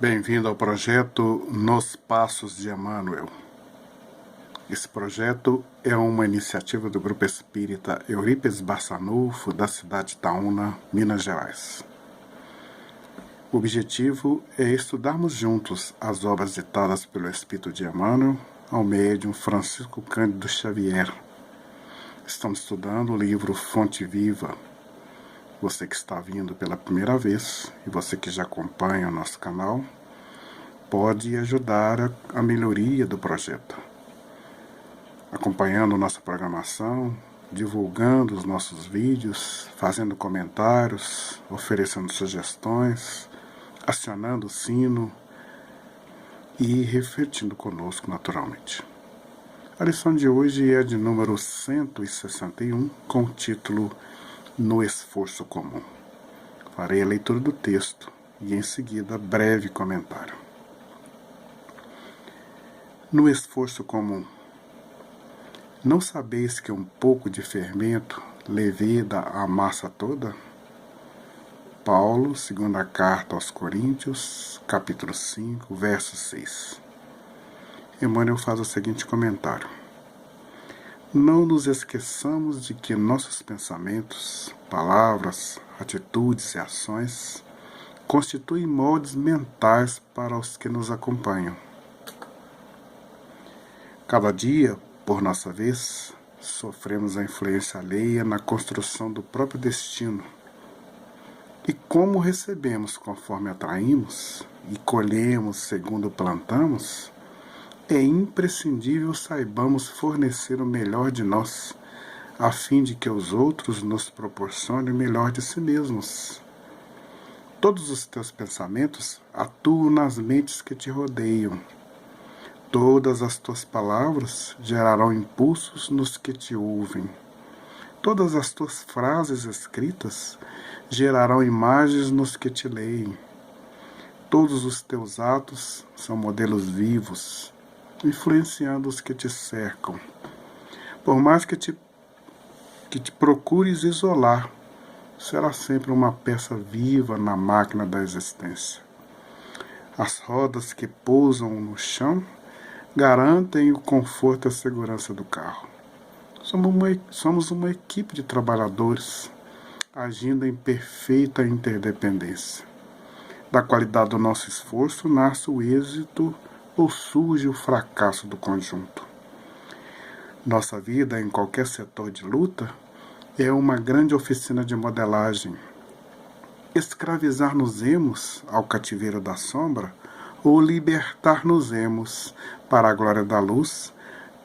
Bem-vindo ao projeto Nos Passos de Emmanuel. Esse projeto é uma iniciativa do Grupo Espírita Eurípides Barçanufo, da cidade de Itaúna, Minas Gerais. O objetivo é estudarmos juntos as obras ditadas pelo Espírito de Emmanuel ao médium Francisco Cândido Xavier. Estamos estudando o livro Fonte Viva. Você que está vindo pela primeira vez e você que já acompanha o nosso canal, pode ajudar a melhoria do projeto, acompanhando nossa programação, divulgando os nossos vídeos, fazendo comentários, oferecendo sugestões, acionando o sino e refletindo conosco naturalmente. A lição de hoje é de número 161, com o título No Esforço Comum. Farei a leitura do texto e em seguida breve comentário. No esforço comum. Não sabeis que um pouco de fermento leveda a massa toda? Paulo, segunda carta aos Coríntios, capítulo 5, verso 6. Emmanuel faz o seguinte comentário. Não nos esqueçamos de que nossos pensamentos, palavras, atitudes e ações constituem moldes mentais para os que nos acompanham. Cada dia, por nossa vez, sofremos a influência alheia na construção do próprio destino. E como recebemos conforme atraímos e colhemos segundo plantamos, é imprescindível saibamos fornecer o melhor de nós, a fim de que os outros nos proporcionem o melhor de si mesmos. Todos os teus pensamentos atuam nas mentes que te rodeiam. Todas as tuas palavras gerarão impulsos nos que te ouvem. Todas as tuas frases escritas gerarão imagens nos que te leem. Todos os teus atos são modelos vivos, influenciando os que te cercam. Por mais que te procures isolar, será sempre uma peça viva na máquina da existência. As rodas que pousam no chão garantem o conforto e a segurança do carro. Somos uma equipe de trabalhadores agindo em perfeita interdependência. Da qualidade do nosso esforço nasce o êxito ou surge o fracasso do conjunto. Nossa vida, em qualquer setor de luta, é uma grande oficina de modelagem. Escravizar-nos-emos ao cativeiro da sombra ou libertar-nos-emos para a glória da luz,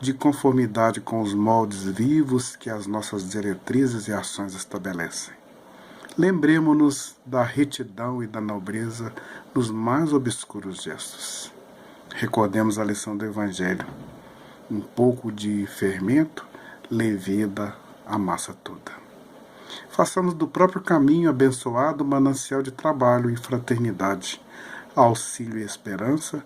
de conformidade com os moldes vivos que as nossas diretrizes e ações estabelecem. Lembremo-nos da retidão e da nobreza nos mais obscuros gestos. Recordemos a lição do Evangelho. Um pouco de fermento leveda a massa toda. Façamos do próprio caminho abençoado manancial de trabalho e fraternidade, auxílio e esperança,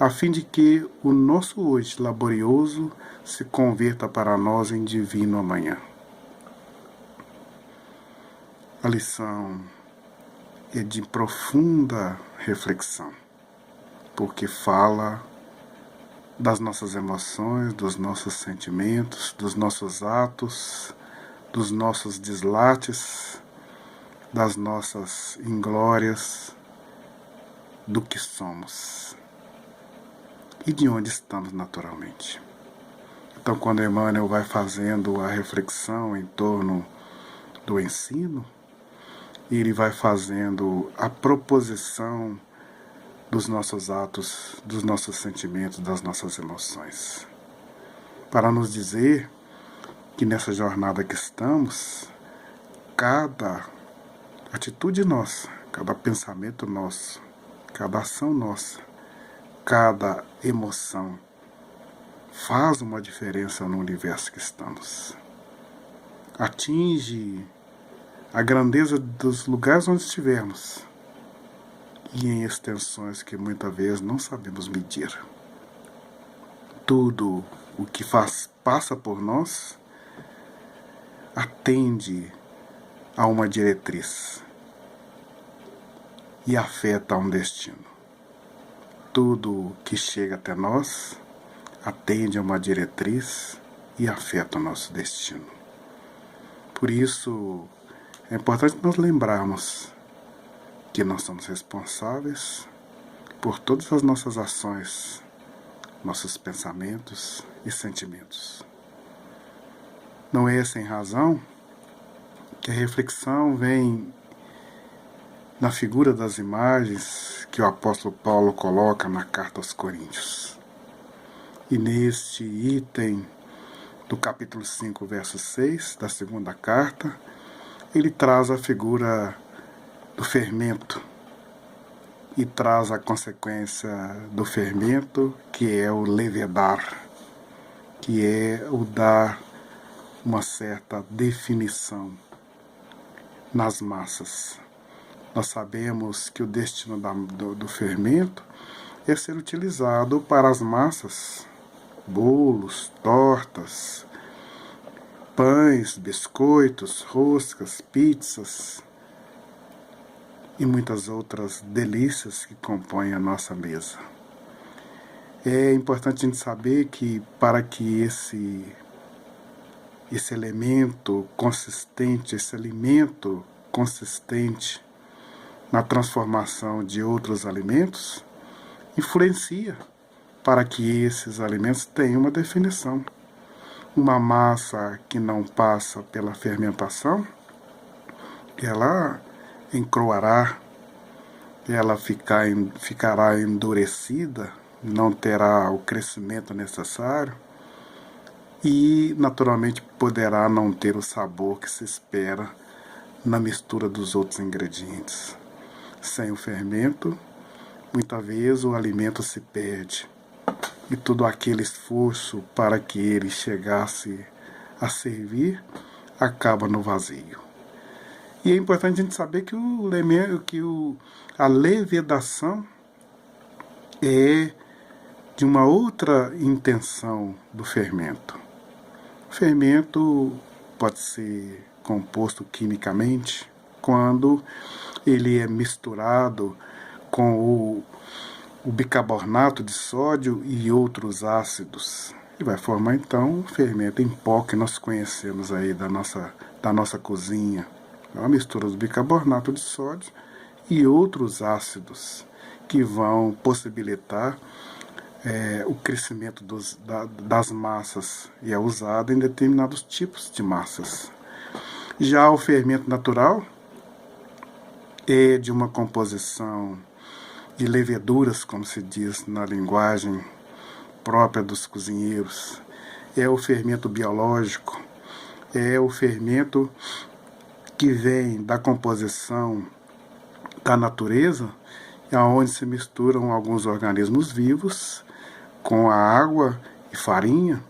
a fim de que o nosso hoje laborioso se converta para nós em divino amanhã. A lição é de profunda reflexão, porque fala das nossas emoções, dos nossos sentimentos, dos nossos atos, dos nossos deslates, das nossas inglórias, do que somos e de onde estamos naturalmente. Então, quando Emmanuel vai fazendo a reflexão em torno do ensino, ele vai fazendo a proposição dos nossos atos, dos nossos sentimentos, das nossas emoções, para nos dizer que nessa jornada que estamos, cada atitude nossa, cada pensamento nosso, cada ação nossa, cada emoção faz uma diferença no universo que estamos. Atinge a grandeza dos lugares onde estivermos e em extensões que muitas vezes não sabemos medir. Tudo o que passa por nós atende a uma diretriz e afeta a um destino. tudo que chega até nós atende a uma diretriz e afeta o nosso destino. Por isso, é importante nós lembrarmos que nós somos responsáveis por todas as nossas ações, nossos pensamentos e sentimentos. Não é sem razão que a reflexão vem na figura das imagens que o apóstolo Paulo coloca na carta aos Coríntios. E neste item do capítulo 5, verso 6 da segunda carta, ele traz a figura do fermento e traz a consequência do fermento, que é o levedar, que é o dar uma certa definição nas massas. Nós sabemos que o destino do fermento é ser utilizado para as massas, bolos, tortas, pães, biscoitos, roscas, pizzas e muitas outras delícias que compõem a nossa mesa. É importante a gente saber que para que esse elemento consistente, esse alimento consistente na transformação de outros alimentos, influencia para que esses alimentos tenham uma definição. Uma massa que não passa pela fermentação, ela encroará, ela ficará endurecida, não terá o crescimento necessário e, naturalmente, poderá não ter o sabor que se espera na mistura dos outros ingredientes. Sem o fermento, muitas vezes o alimento se perde e todo aquele esforço para que ele chegasse a servir acaba no vazio. E é importante a gente saber que a levedação é de uma outra intenção do fermento. O fermento pode ser composto quimicamente quando ele é misturado com o bicarbonato de sódio e outros ácidos. E vai formar então o fermento em pó que nós conhecemos aí da nossa cozinha. É uma mistura do bicarbonato de sódio e outros ácidos que vão possibilitar o crescimento das massas e é usado em determinados tipos de massas. Já o fermento natural é de uma composição de leveduras, como se diz na linguagem própria dos cozinheiros. É o fermento biológico, é o fermento que vem da composição da natureza, onde se misturam alguns organismos vivos com a água e farinha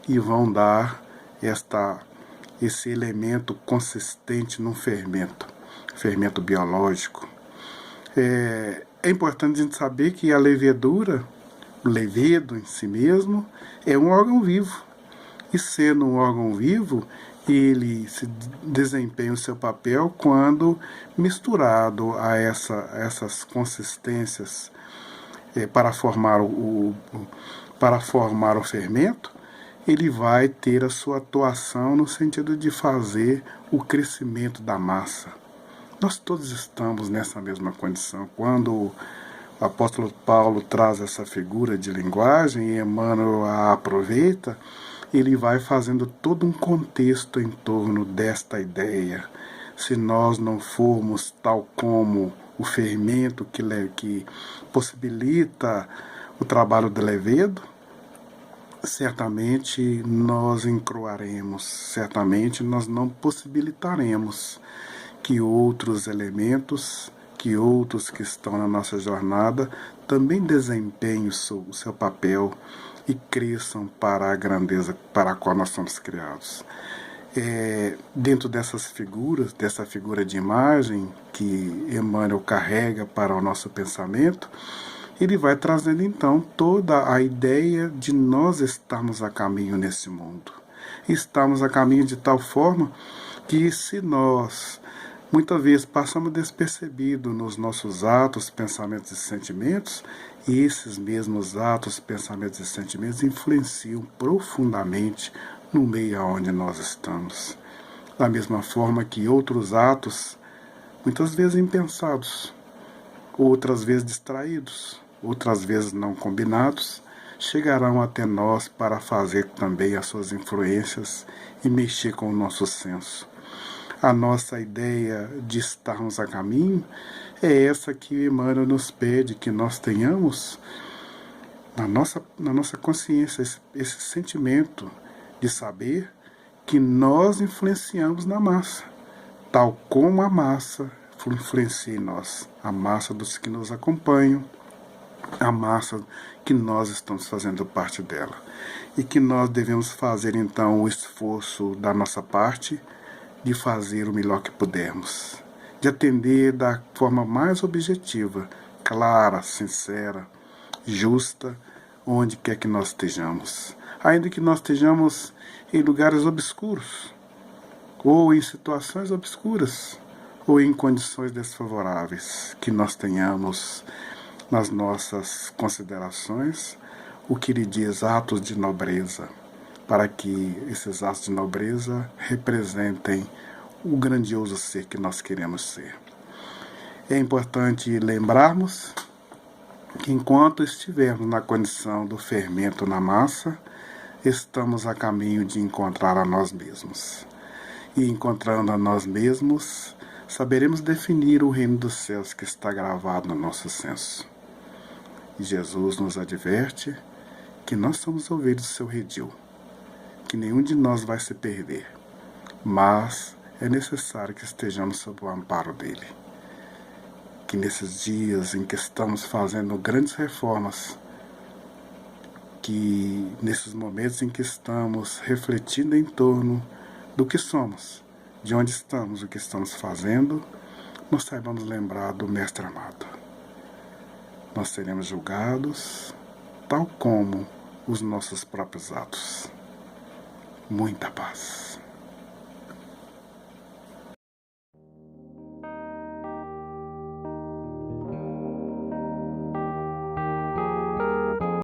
e vão dar esse elemento consistente num fermento biológico. É importante a gente saber que a levedura, o levedo em si mesmo, é um órgão vivo. E sendo um órgão vivo, ele se desempenha o seu papel quando misturado a essas consistências para formar o fermento, ele vai ter a sua atuação no sentido de fazer o crescimento da massa. Nós todos estamos nessa mesma condição. Quando o apóstolo Paulo traz essa figura de linguagem e Emmanuel a aproveita, ele vai fazendo todo um contexto em torno desta ideia. Se nós não formos tal como o fermento que possibilita o trabalho do levedo, certamente nós encroaremos, certamente nós não possibilitaremos que outros elementos, que outros que estão na nossa jornada também desempenhem o seu papel e cresçam para a grandeza para a qual nós somos criados. Dentro dessas figuras, dessa figura de imagem que Emmanuel carrega para o nosso pensamento, ele vai trazendo então toda a ideia de nós estarmos a caminho nesse mundo. Estamos a caminho de tal forma que se nós Muitas vezes passamos despercebido nos nossos atos, pensamentos e sentimentos, e esses mesmos atos, pensamentos e sentimentos influenciam profundamente no meio onde nós estamos. Da mesma forma que outros atos, muitas vezes impensados, outras vezes distraídos, outras vezes não combinados, chegarão até nós para fazer também as suas influências e mexer com o nosso senso. A nossa ideia de estarmos a caminho é essa que Emmanuel nos pede que nós tenhamos na nossa consciência esse sentimento de saber que nós influenciamos na massa, tal como a massa influencia em nós, a massa dos que nos acompanham, a massa que nós estamos fazendo parte dela. E que nós devemos fazer então o esforço da nossa parte de fazer o melhor que pudermos, de atender da forma mais objetiva, clara, sincera, justa, onde quer que nós estejamos. Ainda que nós estejamos em lugares obscuros, ou em situações obscuras, ou em condições desfavoráveis, que nós tenhamos nas nossas considerações o que lhe diz atos de nobreza, para que esses atos de nobreza representem o grandioso ser que nós queremos ser. É importante lembrarmos que enquanto estivermos na condição do fermento na massa, estamos a caminho de encontrar a nós mesmos. E encontrando a nós mesmos, saberemos definir o reino dos céus que está gravado no nosso senso. E Jesus nos adverte que nós somos ovelhas do seu redil, que nenhum de nós vai se perder, mas é necessário que estejamos sob o amparo dele. Que nesses dias em que estamos fazendo grandes reformas, que nesses momentos em que estamos refletindo em torno do que somos, de onde estamos, o que estamos fazendo, nós saibamos lembrar do Mestre amado. Nós seremos julgados tal como os nossos próprios atos. Muita paz.